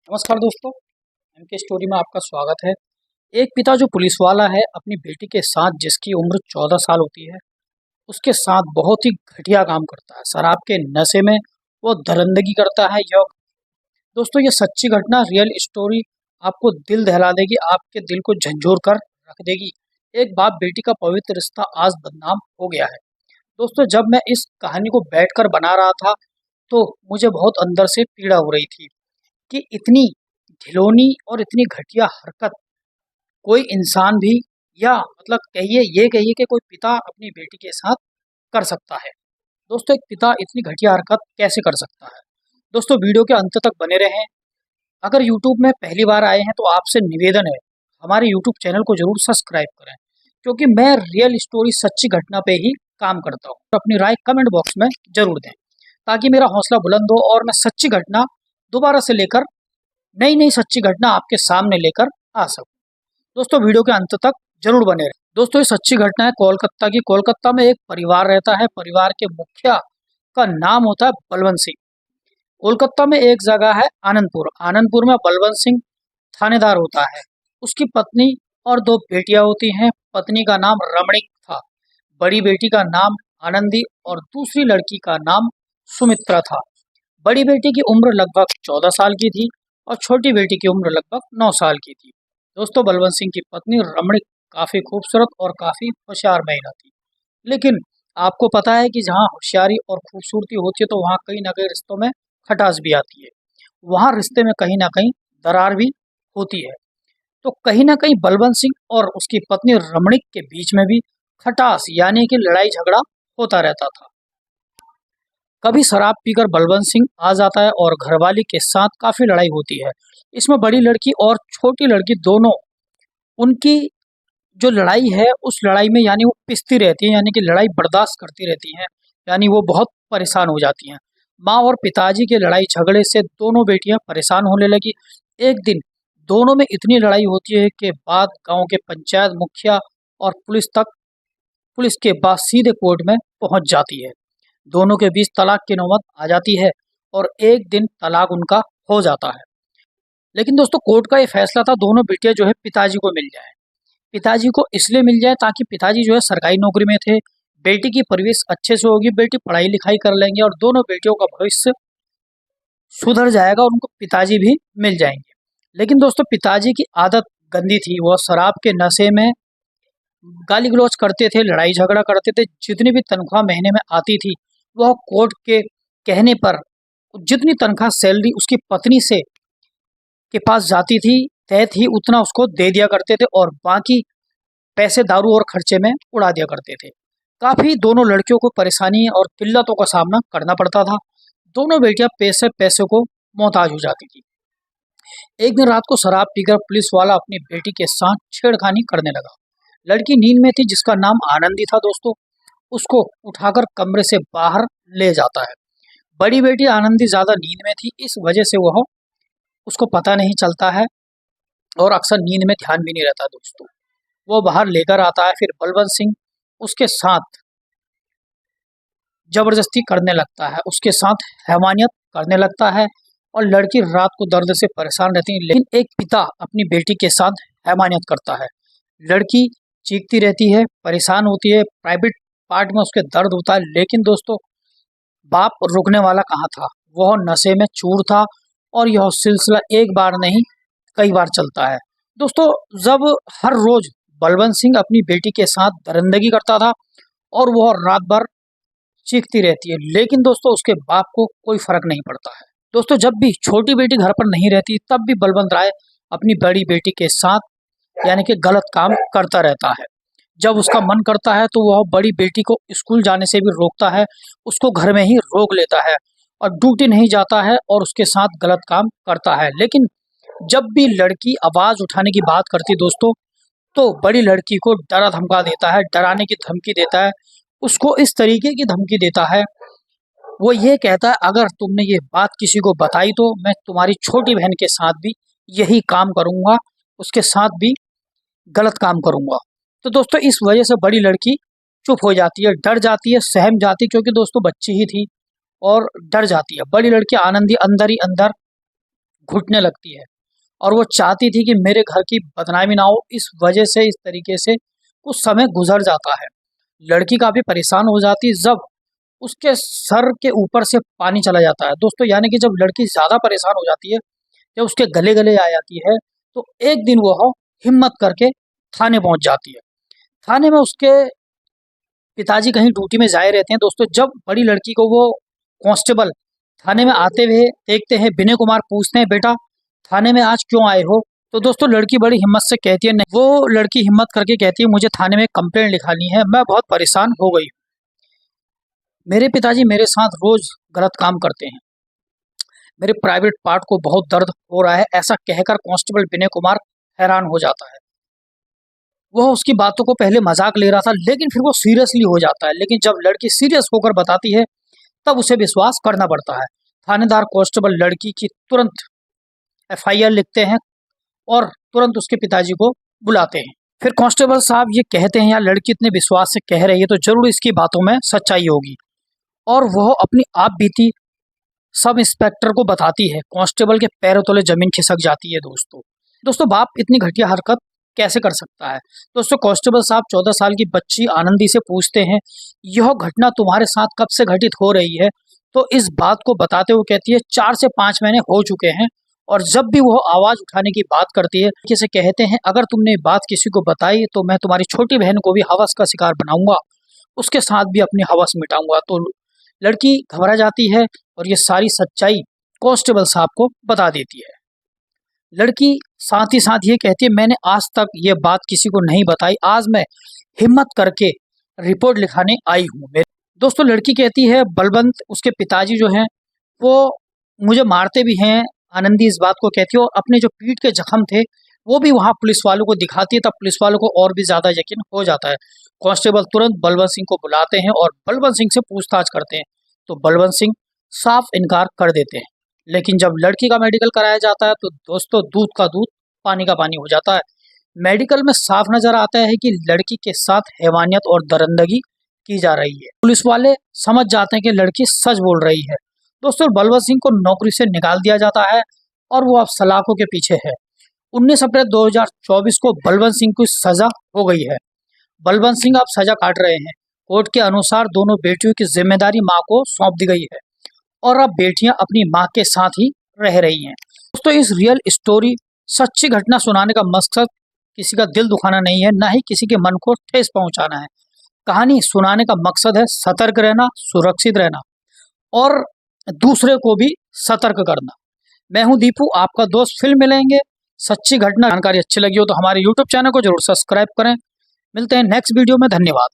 नमस्कार दोस्तों, MK story में आपका स्वागत है। एक पिता जो पुलिस वाला है अपनी बेटी के साथ, जिसकी उम्र 14 साल होती है, उसके साथ बहुत ही घटिया काम करता है। शराब के नशे में वो दरिंदगी करता है। यह दोस्तों ये सच्ची घटना, रियल स्टोरी आपको दिल दहला देगी, आपके दिल को झंझोर कर रख देगी। एक बाप बेटी का पवित्र रिश्ता आज बदनाम हो गया है। दोस्तों जब मैं इस कहानी को बैठकर बना रहा था तो मुझे बहुत अंदर से पीड़ा हो रही थी कि इतनी घिनौनी और इतनी घटिया हरकत कोई इंसान भी, या मतलब कहिए कि कोई पिता अपनी बेटी के साथ कर सकता है। दोस्तों एक पिता इतनी घटिया हरकत कैसे कर सकता है? दोस्तों वीडियो के अंत तक बने रहें। अगर यूट्यूब में पहली बार आए हैं तो आपसे निवेदन है, हमारे यूट्यूब चैनल को जरूर सब्सक्राइब करें, क्योंकि मैं रियल स्टोरी, सच्ची घटना पे ही काम करता हूँ। तो अपनी राय कमेंट बॉक्स में जरूर दें, ताकि मेरा हौसला बुलंद हो और मैं सच्ची घटना दोबारा से लेकर, नई नई सच्ची घटना आपके सामने लेकर आ सकूं। दोस्तों वीडियो के अंत तक जरूर बने रहें। दोस्तों ये सच्ची घटना है कोलकाता की। कोलकाता में एक परिवार रहता है। परिवार के मुखिया का नाम होता है बलवंत सिंह। कोलकाता में एक जगह है आनंदपुर। आनंदपुर में बलवंत सिंह थानेदार होता है। उसकी पत्नी और दो बेटियां होती हैं। पत्नी का नाम रमणीक था, बड़ी बेटी का नाम आनंदी और दूसरी लड़की का नाम सुमित्रा था। बड़ी बेटी की उम्र लगभग 14 साल की थी और छोटी बेटी की उम्र लगभग 9 साल की थी। दोस्तों बलवंत सिंह की पत्नी रमणीक काफी खूबसूरत और काफी होशियार महिला थी। लेकिन आपको पता है कि जहाँ होशियारी और खूबसूरती होती है तो वहाँ कहीं ना कहीं रिश्तों में खटास भी आती है। वहाँ रिश्ते में कहीं ना कहीं दरार भी होती है। तो कहीं ना कहीं बलवंत सिंह और उसकी पत्नी रमणीक के बीच में भी खटास यानी कि लड़ाई झगड़ा होता रहता था। कभी शराब पीकर बलवंत सिंह आ जाता है और घरवाली के साथ काफी लड़ाई होती है। इसमें बड़ी लड़की और छोटी लड़की दोनों, उनकी जो लड़ाई है उस लड़ाई में यानी वो पिसती रहती है, यानी कि लड़ाई बर्दाश्त करती रहती हैं, यानी वो बहुत परेशान हो जाती हैं। माँ और पिताजी के लड़ाई झगड़े से दोनों बेटियां परेशान होने लगी। एक दिन दोनों में इतनी लड़ाई होती है कि बाद गांव के पंचायत मुखिया और पुलिस के बाद सीधे कोर्ट में पहुंच जाती है। दोनों के बीच तलाक की नौबत आ जाती है और एक दिन तलाक उनका हो जाता है। लेकिन दोस्तों कोर्ट का ये फैसला था, दोनों बेटियां जो है पिताजी को मिल जाए। पिताजी को इसलिए मिल जाए ताकि पिताजी जो है सरकारी नौकरी में थे। बेटी की परवरिश अच्छे से होगी, बेटी पढ़ाई लिखाई कर लेंगे और दोनों बेटियों का भविष्य सुधर जाएगा और उनको पिताजी भी मिल जाएंगे। लेकिन दोस्तों पिताजी की आदत गंदी थी। वह शराब के नशे में गाली गलौज करते थे, लड़ाई झगड़ा करते थे। जितनी भी तनख्वाह महीने में आती थी वह कोर्ट के कहने पर, जितनी तनख्वाह सैलरी उसकी पत्नी से के पास जाती थी तय थी, उतना उसको दे दिया करते थे और बाकी पैसे दारू और खर्चे में उड़ा दिया करते थे। काफी दोनों लड़कियों को परेशानी और किल्लतों का सामना करना पड़ता था। दोनों बेटियां पैसे पैसे को मोहताज हो जाती थी। एक दिन रात को शराब पीकर पुलिस वाला अपनी बेटी के साथ छेड़खानी करने लगा। लड़की नींद में थी, जिसका नाम आनंदी था। दोस्तों उसको उठाकर कमरे से बाहर ले जाता है। बड़ी बेटी आनंदी ज्यादा नींद में थी, इस वजह से वह उसको पता नहीं चलता है और अक्सर नींद में ध्यान भी नहीं रहता। दोस्तों वो बाहर लेकर आता है, फिर बलवंत सिंह उसके साथ जबरदस्ती करने लगता है, उसके साथ हैवानियत करने लगता है और लड़की रात को दर्द से परेशान रहती है। लेकिन एक पिता अपनी बेटी के साथ हैवानियत करता है। लड़की चीखती रहती है, परेशान होती है, प्राइवेट पार्ट में उसके दर्द होता है। लेकिन दोस्तों बाप रुकने वाला कहाँ था, वह नशे में चूर था और यह सिलसिला एक बार नहीं कई बार चलता है। दोस्तों जब हर रोज बलवंत सिंह अपनी बेटी के साथ दरिंदगी करता था और वह रात भर चीखती रहती है, लेकिन दोस्तों उसके बाप को कोई फर्क नहीं पड़ता है। दोस्तों जब भी छोटी बेटी घर पर नहीं रहती तब भी बलवंत राय अपनी बड़ी बेटी के साथ यानी कि गलत काम करता रहता है। जब उसका मन करता है तो वह बड़ी बेटी को स्कूल जाने से भी रोकता है, उसको घर में ही रोक लेता है और ड्यूटी नहीं जाता है और उसके साथ गलत काम करता है। लेकिन जब भी लड़की आवाज उठाने की बात करती दोस्तों, तो बड़ी लड़की को डरा धमका देता है, डराने की धमकी देता है। उसको इस तरीके की धमकी देता है, वो ये कहता है अगर तुमने ये बात किसी को बताई तो मैं तुम्हारी छोटी बहन के साथ भी यही काम करूंगा, उसके साथ भी गलत काम करूंगा। तो दोस्तों इस वजह से बड़ी लड़की चुप हो जाती है, डर जाती है, सहम जाती है, क्योंकि दोस्तों बच्ची ही थी और डर जाती है। बड़ी लड़की आनंदी अंदर ही अंदर घुटने लगती है और वो चाहती थी कि मेरे घर की बदनामी ना हो, इस वजह से इस तरीके से कुछ समय गुजर जाता है। लड़की काफ़ी परेशान हो जाती है जब उसके सर के ऊपर से पानी चला जाता है। दोस्तों यानी कि जब लड़की ज़्यादा परेशान हो जाती है, जब उसके गले-गले आ जाती है, तो एक दिन वह हिम्मत करके थाने पहुँच जाती है। थाने में उसके पिताजी कहीं ड्यूटी में जाए रहते हैं। दोस्तों जब बड़ी लड़की को वो कांस्टेबल थाने में आते हुए देखते हैं, विनय कुमार पूछते हैं, बेटा थाने में आज क्यों आए हो? तो दोस्तों लड़की बड़ी हिम्मत से कहती है, नहीं, वो लड़की हिम्मत करके कहती है, मुझे थाने में कंप्लेंट लिखानी है, मैं बहुत परेशान हो गई हूँ। मेरे पिताजी मेरे साथ रोज गलत काम करते हैं, मेरे प्राइवेट पार्ट को बहुत दर्द हो रहा है। ऐसा कहकर कांस्टेबल विनय कुमार हैरान हो जाता है। वह उसकी बातों को पहले मजाक ले रहा था, लेकिन फिर वो सीरियसली हो जाता है। लेकिन जब लड़की सीरियस होकर बताती है, तब उसे विश्वास करना पड़ता है। थानेदार कांस्टेबल लड़की की तुरंत एफआईआर लिखते हैं और तुरंत उसके पिताजी को बुलाते हैं। फिर कांस्टेबल साहब ये कहते हैं, यार लड़की इतने विश्वास से कह रही है तो जरूर इसकी बातों में सच्चाई होगी, और वह अपनी आप बीती सब इंस्पेक्टर को बताती है। कांस्टेबल के पैरों तले जमीन खिसक जाती है। दोस्तों बाप इतनी घटिया हरकत कैसे कर सकता है? दोस्तों कांस्टेबल साहब 14 साल की बच्ची आनंदी से पूछते हैं, यह घटना तुम्हारे साथ कब से घटित हो रही है? तो इस बात को बताते हुए कहती है, 4 से 5 महीने हो चुके हैं। और जब भी वो आवाज उठाने की बात करती है, किसे कहते हैं, अगर तुमने ये बात किसी को बताई तो मैं तुम्हारी छोटी बहन को भी हवस का शिकार बनाऊंगा, उसके साथ भी अपनी हवस मिटाऊंगा। तो लड़की घबरा जाती है और ये सारी सच्चाई कांस्टेबल साहब को बता देती है। लड़की साथ ही साथ ये कहती है, मैंने आज तक ये बात किसी को नहीं बताई, आज मैं हिम्मत करके रिपोर्ट लिखाने आई हूँ। दोस्तों लड़की कहती है, बलवंत उसके पिताजी जो हैं वो मुझे मारते भी हैं। आनंदी इस बात को कहती है और अपने जो पीठ के जख्म थे वो भी वहाँ पुलिस वालों को दिखाती है, तब पुलिस वालों को और भी ज्यादा यकीन हो जाता है। कांस्टेबल तुरंत बलवंत सिंह को बुलाते हैं और बलवंत सिंह से पूछताछ करते हैं, तो बलवंत सिंह साफ इनकार कर देते हैं। लेकिन जब लड़की का मेडिकल कराया जाता है तो दोस्तों दूध का दूध पानी का पानी हो जाता है। मेडिकल में साफ नजर आता है कि लड़की के साथ हैवानियत और दरिंदगी की जा रही है। पुलिस वाले समझ जाते हैं कि लड़की सच बोल रही है। दोस्तों बलवंत सिंह को नौकरी से निकाल दिया जाता है और वो अब सलाखों के पीछे है। 19 अप्रैल 2024 को बलवंत सिंह की सजा हो गई है। बलवंत सिंह अब सजा काट रहे हैं। कोर्ट के अनुसार दोनों बेटियों की जिम्मेदारी माँ को सौंप दी गई है और अब बेटियां अपनी माँ के साथ ही रह रही हैं। दोस्तों इस रियल स्टोरी सच्ची घटना सुनाने का मकसद किसी का दिल दुखाना नहीं है, ना ही किसी के मन को ठेस पहुंचाना है। कहानी सुनाने का मकसद है सतर्क रहना, सुरक्षित रहना और दूसरे को भी सतर्क करना। मैं हूं दीपू, आपका दोस्त। फिल्म मिलेंगे सच्ची घटना। जानकारी अच्छी लगी हो तो हमारे यूट्यूब चैनल को जरूर सब्सक्राइब करें। मिलते हैं नेक्स्ट वीडियो में। धन्यवाद।